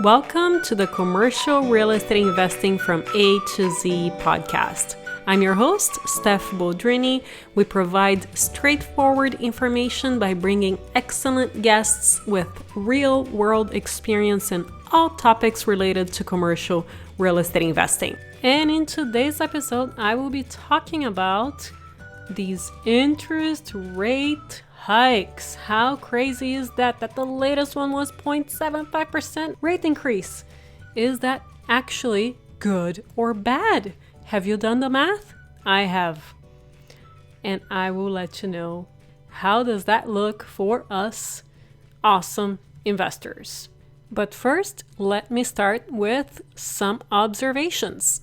Welcome to the Commercial Real Estate Investing from A to Z podcast. I'm your host, Steph Boldrini. We provide straightforward information by bringing excellent guests with real-world experience in all topics related to commercial real estate investing. And in today's episode, I will be talking about these interest rate hikes. How crazy is that the latest one was 0.75% rate increase? Is that actually good or bad? Have you done the math? I have. And I will let you know how does that look for us awesome investors. But first, let me start with some observations.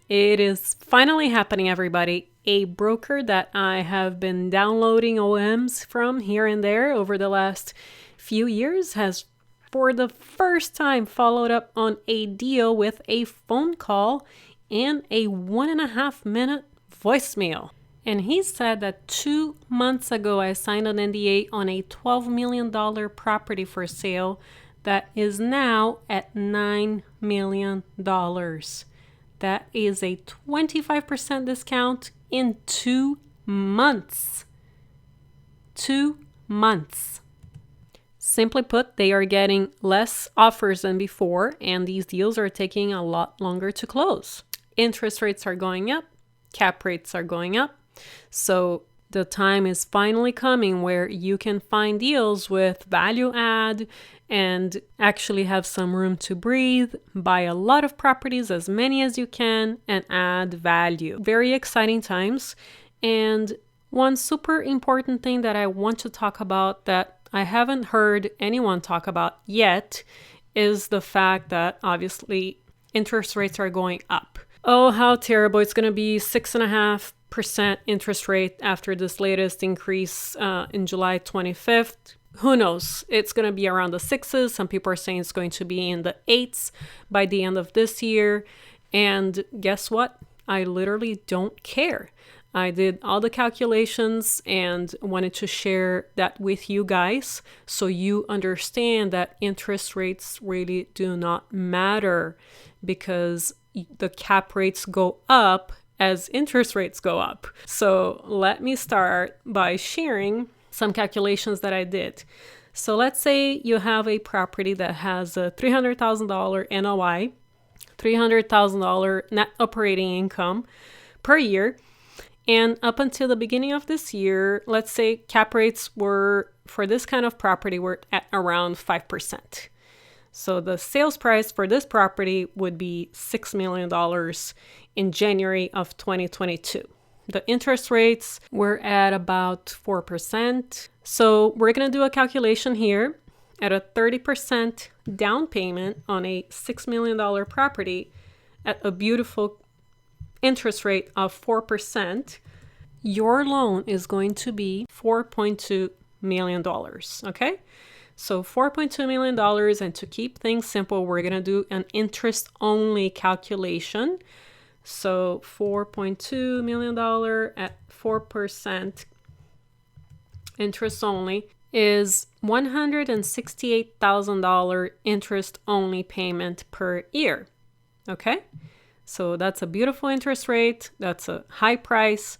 It is finally happening, everybody. A broker that I have been downloading OMs from here and there over the last few years has for the first time followed up on a deal with a phone call and a 1.5 minute voicemail. And he said that 2 months ago I signed an NDA on a $12 million property for sale that is now at $9 million. That is a 25% discount in 2 months. 2 months. Simply put, they are getting less offers than before, and these deals are taking a lot longer to close. Interest rates are going up, cap rates are going up. So the time is finally coming where you can find deals with value add and actually have some room to breathe, buy a lot of properties, as many as you can, and add value. Very exciting times. And one super important thing that I want to talk about that I haven't heard anyone talk about yet is the fact that obviously interest rates are going up. Oh, how terrible. It's going to be 6.5% interest rate after this latest increase in July 25th. Who knows? It's going to be around the 6s. Some people are saying it's going to be in the 8s by the end of this year. And guess what? I literally don't care. I did all the calculations and wanted to share that with you guys so you understand that interest rates really do not matter because the cap rates go up as interest rates go up. So let me start by sharing some calculations that I did. So let's say you have a property that has a $300,000 NOI, $300,000 net operating income per year. And up until the beginning of this year, let's say cap rates were, for this kind of property, were at around 5%. So the sales price for this property would be $6 million in January of 2022. The interest rates were at about 4%. So we're going to do a calculation here. At a 30% down payment on a $6 million property at a beautiful interest rate of 4%, your loan is going to be $4.2 million, okay? So $4.2 million, and to keep things simple, we're going to do an interest-only calculation. So $4.2 million at 4% interest only is $168,000 interest only payment per year. Okay? So that's a beautiful interest rate. That's a high price.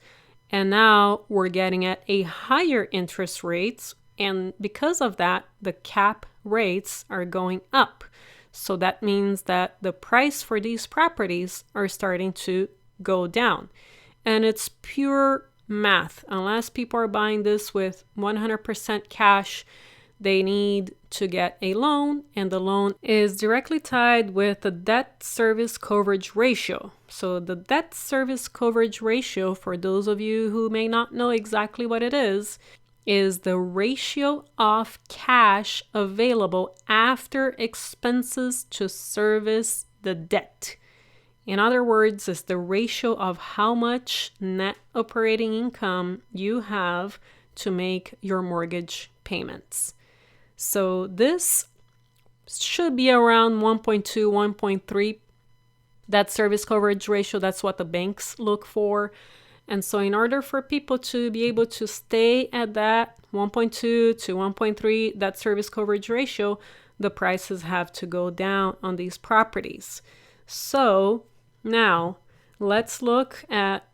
And now we're getting at a higher interest rates. And because of that, the cap rates are going up. So that means that the price for these properties are starting to go down. And it's pure math. Unless people are buying this with 100% cash, they need to get a loan, and the loan is directly tied with the debt service coverage ratio. So the debt service coverage ratio, for those of you who may not know exactly what it is the ratio of cash available after expenses to service the debt. In other words, it's the ratio of how much net operating income you have to make your mortgage payments. So this should be around 1.2, 1.3. That service coverage ratio, that's what the banks look for. And so in order for people to be able to stay at that 1.2 to 1.3, that service coverage ratio, the prices have to go down on these properties. So now let's look at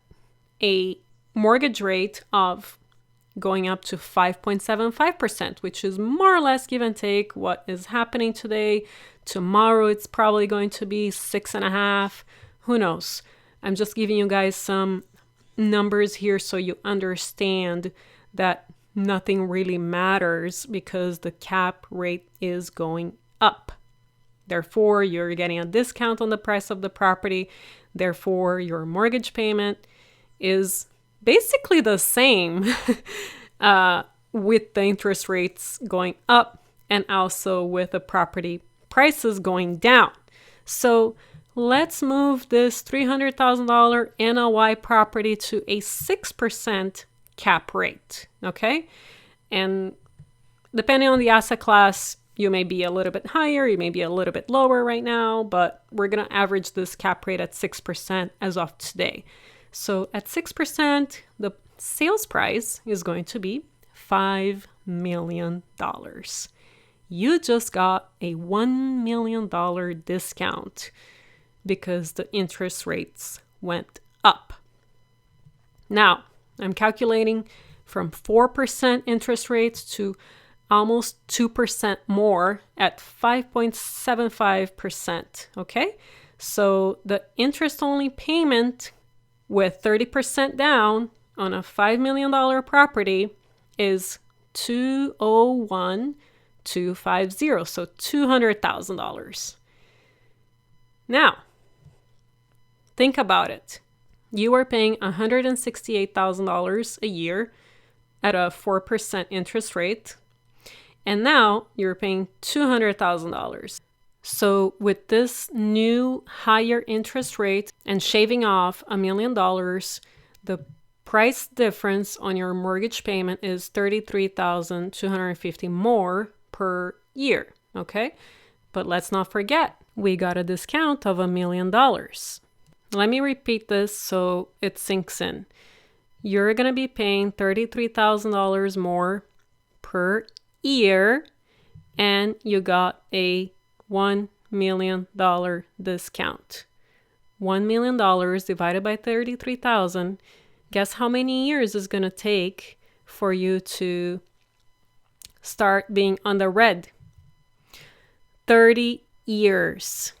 a mortgage rate of going up to 5.75%, which is more or less give and take what is happening today. Tomorrow it's probably going to be 6.5. Who knows? I'm just giving you guys some numbers here so you understand that nothing really matters because the cap rate is going up. Therefore, you're getting a discount on the price of the property. Therefore, your mortgage payment is basically the same with the interest rates going up and also with the property prices going down. So let's move this $300,000 NOI property to a 6% cap rate, okay? And depending on the asset class, you may be a little bit higher, you may be a little bit lower right now, but we're going to average this cap rate at 6% as of today. So at 6%, the sales price is going to be $5 million. You just got a $1 million discount because the interest rates went up. Now, I'm calculating from 4% interest rates to almost 2% more at 5.75%, okay? So the interest-only payment with 30% down on a $5 million property is $201,250, so $200,000. Now, think about it. You are paying $168,000 a year at a 4% interest rate, and now you're paying $200,000. So with this new higher interest rate and shaving off $1 million, the price difference on your mortgage payment is $33,250 more per year, okay? But let's not forget, we got a discount of $1 million. Let me repeat this so it sinks in. You're going to be paying $33,000 more per year, and you got a $1 million discount. $1 million divided by 33,000. Guess how many years it's going to take for you to start being on the red? 30 years.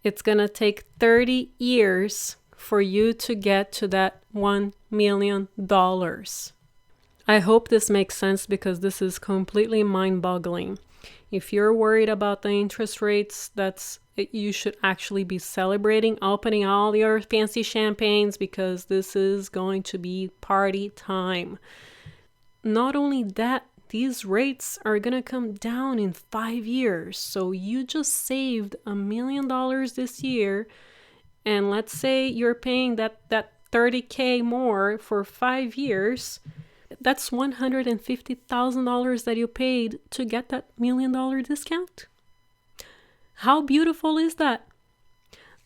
It's going to take 30 years for you to get to that $1 million. I hope this makes sense because this is completely mind-boggling. If you're worried about the interest rates, you should actually be celebrating, opening all your fancy champagnes because this is going to be party time. Not only that, these rates are going to come down in 5 years. So you just saved $1 million this year. And let's say you're paying that $30K more for 5 years. That's $150,000 that you paid to get that $1 million discount. How beautiful is that?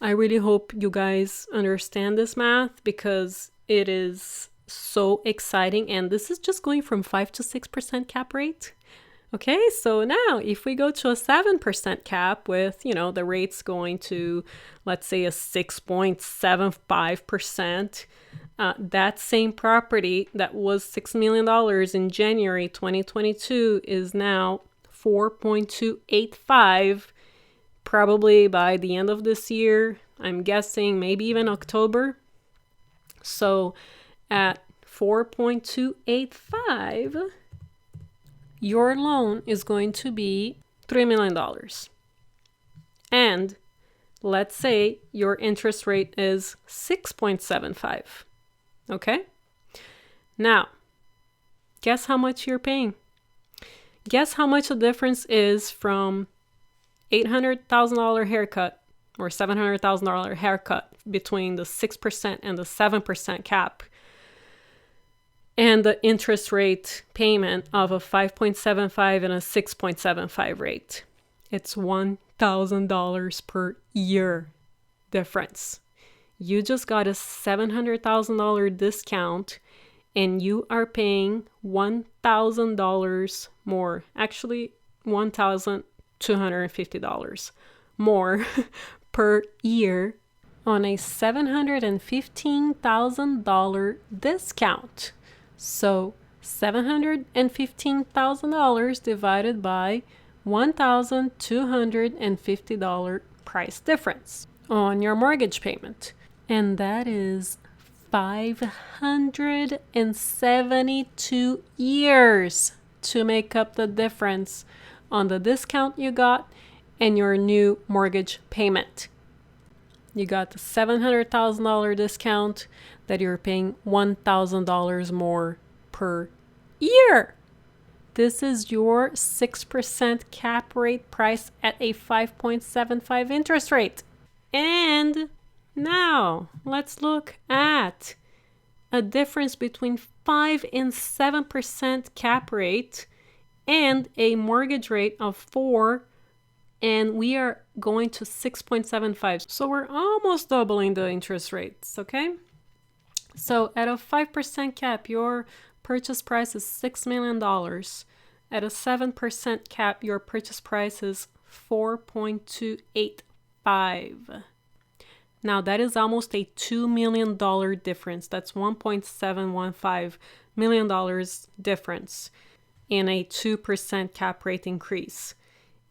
I really hope you guys understand this math because it is so exciting. And this is just going from 5 to 6% cap rate. Okay, so now if we go to a 7% cap with, the rates going to, let's say, a 6.75%, that same property that was $6 million in January 2022 is now 4.285, probably by the end of this year. I'm guessing maybe even October. So at 4.285, your loan is going to be $3 million. And let's say your interest rate is 6.75. Okay? Now, guess how much you're paying? Guess how much the difference is from $800,000 haircut or $700,000 haircut between the 6% and the 7% cap and the interest rate payment of a 5.75 and a 6.75 rate. It's $1,000 per year difference. You just got a $700,000 discount and you are paying $1,000 more. Actually, $1,250 more per year on a $715,000 discount. So $715,000 divided by $1,250 price difference on your mortgage payment. And that is 572 years to make up the difference on the discount you got and your new mortgage payment. You got the $700,000 discount that you're paying $1,000 more per year. This is your 6% cap rate price at a 5.75 interest rate. And now let's look at a difference between 5 and 7% cap rate and a mortgage rate of 4, and we are going to 6.75. So we're almost doubling the interest rates, okay? So at a 5% cap, your purchase price is $6 million. At a 7% cap, your purchase price is $4.285. Now that is almost a $2 million difference. That's $1.715 million difference in a 2% cap rate increase.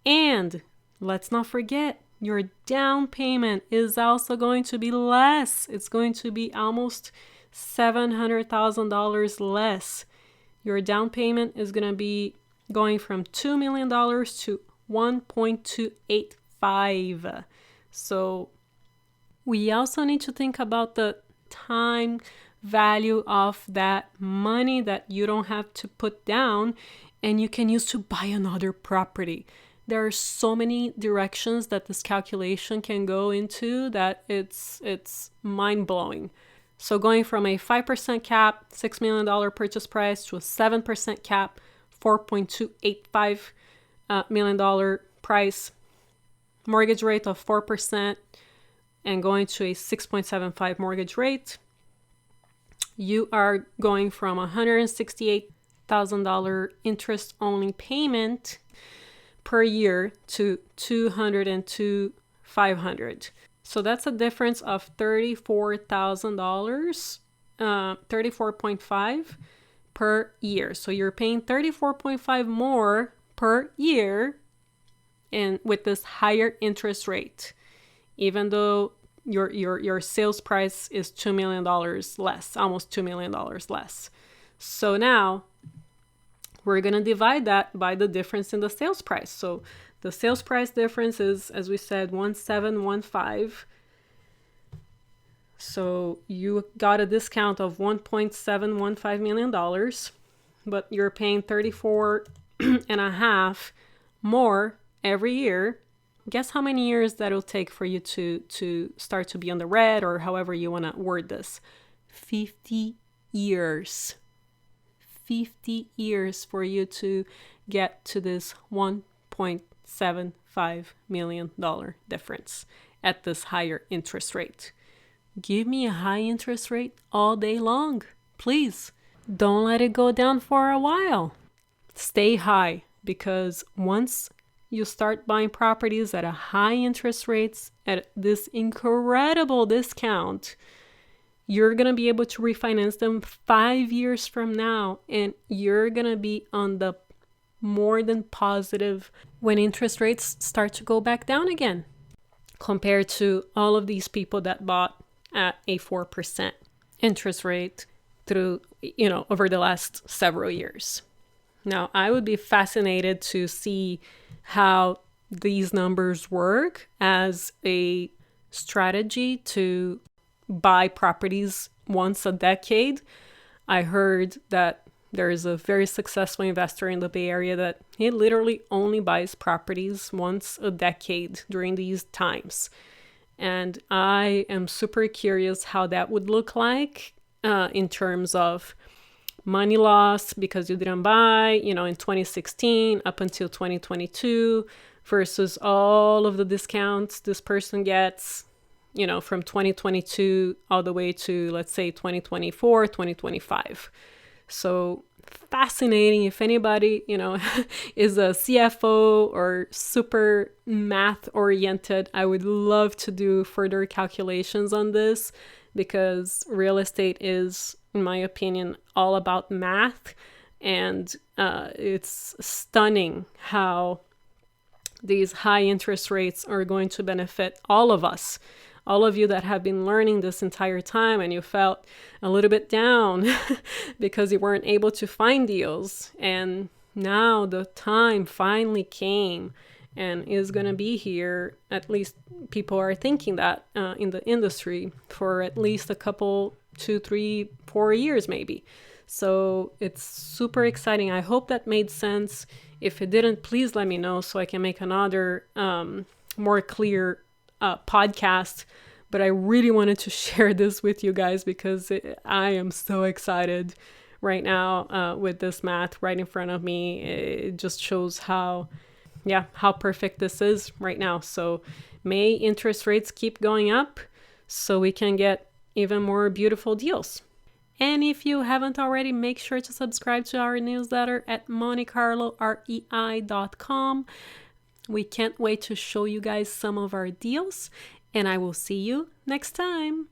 And let's not forget, your down payment is also going to be less. It's going to be almost $700,000 less. Your down payment is going to be going from $2 million to $1.285. So we also need to think about the time value of that money that you don't have to put down and you can use to buy another property. There are so many directions that this calculation can go into that it's mind-blowing. So going from a 5% cap, $6 million purchase price to a 7% cap, $4.285 million price, mortgage rate of 4%, and going to a 6.75 mortgage rate, you are going from $168,000 interest-only payment per year to $202,500. So that's a difference of $34,000, 34.5 per year. So you're paying 34.5 more per year, and with this higher interest rate, even though your sales price is $2 million less, almost $2 million less. So now we're going to divide that by the difference in the sales price. So the sales price difference is, as we said, 1,715. So you got a discount of $1.715 million, but you're paying 34 and a half more every year. Guess how many years that'll take for you to start to be on the red, or however you want to word this? 50 years. 50 years for you to get to this $1.75 million difference at this higher interest rate. Give me a high interest rate all day long, please. Don't let it go down for a while. Stay high, because once you start buying properties at a high interest rates at this incredible discount, you're going to be able to refinance them 5 years from now, and you're going to be on the more than positive when interest rates start to go back down again, compared to all of these people that bought at a 4% interest rate through, over the last several years. Now, I would be fascinated to see how these numbers work as a strategy to buy properties once a decade. I heard that there is a very successful investor in the Bay Area that he literally only buys properties once a decade during these times. And I am super curious how that would look like in terms of money loss because you didn't buy, in 2016 up until 2022 versus all of the discounts this person gets, from 2022 all the way to, let's say, 2024, 2025. So fascinating. If anybody, is a CFO or super math oriented, I would love to do further calculations on this, because real estate is, in my opinion, all about math. And it's stunning how these high interest rates are going to benefit all of us. All of you that have been learning this entire time and you felt a little bit down because you weren't able to find deals. And now the time finally came and is going to be here. At least people are thinking that in the industry for at least a couple, 2, 3, 4 years maybe. So it's super exciting. I hope that made sense. If it didn't, please let me know so I can make another more clear podcast. But I really wanted to share this with you guys because I am so excited right now with this math right in front of me. It just shows how perfect this is right now. So may interest rates keep going up so we can get even more beautiful deals. And if you haven't already, make sure to subscribe to our newsletter at montecarlorei.com. We can't wait to show you guys some of our deals, and I will see you next time.